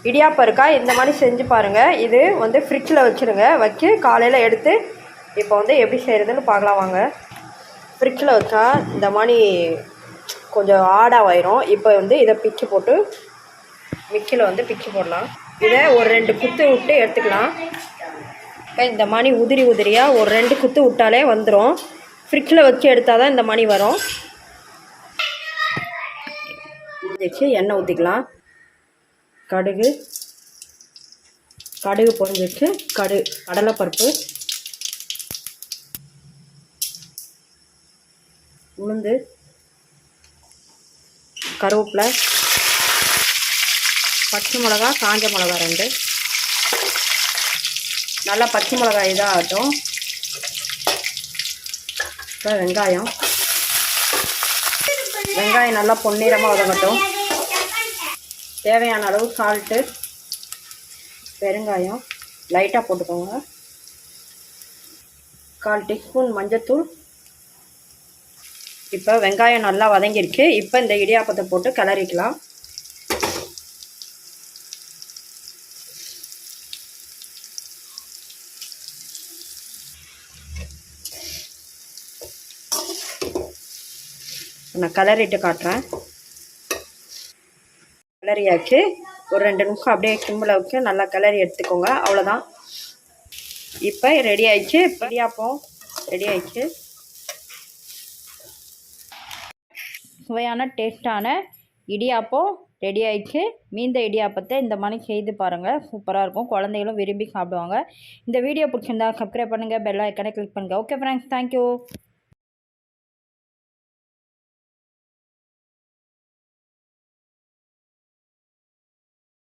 இடியாப்பம் இருக்கா இந்த மாதிரி செஞ்சு பாருங்கள். இது வந்து ஃப்ரிட்ஜில் வச்சுருங்க. வச்சு காலையில் எடுத்து இப்போ வந்து எப்படி செய்கிறதுன்னு பார்க்கலாம் வாங்க. ஃப்ரிட்ஜில் வச்சா இந்த மாதிரி கொஞ்சம் ஆடாயிரும். இப்போ வந்து இதை பிச்சு போட்டு மிக்சியில் வந்து பிச்சு போடலாம். இதை ஒரு 2 குத்து விட்டு எடுத்துக்கலாம். இப்போ இந்த மாதிரி உதிரியாக ஒரு 2 குத்து விட்டாலே வந்துடும். ஃப்ரிட்ஜில் வச்சு எடுத்தால் தான் இந்த மாதிரி வரும். வச்சு எண்ணெய் ஊற்றிக்கலாம். கடுகு பொரிஞ்சிச்சு. கடலைப்பருப்பு, உளுந்து, கருவேப்பிலை, பச்சை மிளகா, காஞ்ச மிளகா 2. நல்லா பச்சை மிளகா இதாகட்டும். இப்போ வெங்காயம் நல்லா பொன்னிறமாக வதங்கட்டும். தேவையான அளவு சால்ட்டு, பெருங்காயம் லைட்டாக போட்டுக்கோங்க. 1/4 டீஸ்பூன் மஞ்சத்தூள். இப்போ வெங்காயம் நல்லா வதங்கிருக்கு. இப்போ இந்த இடியாப்பத்தை போட்டு கிளறிக்கலாம். நான் கிளறிட்டு காட்டுறேன். கிளறியாச்சு. ஒரு 2 நிமிஷம் அப்படியே சிம்மில் வச்சு நல்லா கிளறி எடுத்துக்கோங்க. அவ்வளோதான். இப்போ ரெடி ஆயிடுச்சு. இடியாப்பம் ரெடி ஆயிடுச்சு. சுவையான டேஸ்டான இடியாப்பம் ரெடி ஆயிடுச்சு. மீந்த இடியாப்பத்தை இந்த மாதிரி செய்து பாருங்கள். சூப்பராக இருக்கும். குழந்தைகளும் விரும்பி சாப்பிடுவாங்க. இந்த வீடியோ பிடிச்சிருந்தா சப்ஸ்கிரைப் பண்ணுங்கள். பெல் ஐக்கானை கிளிக் பண்ணுங்கள். Okay friends, thank you.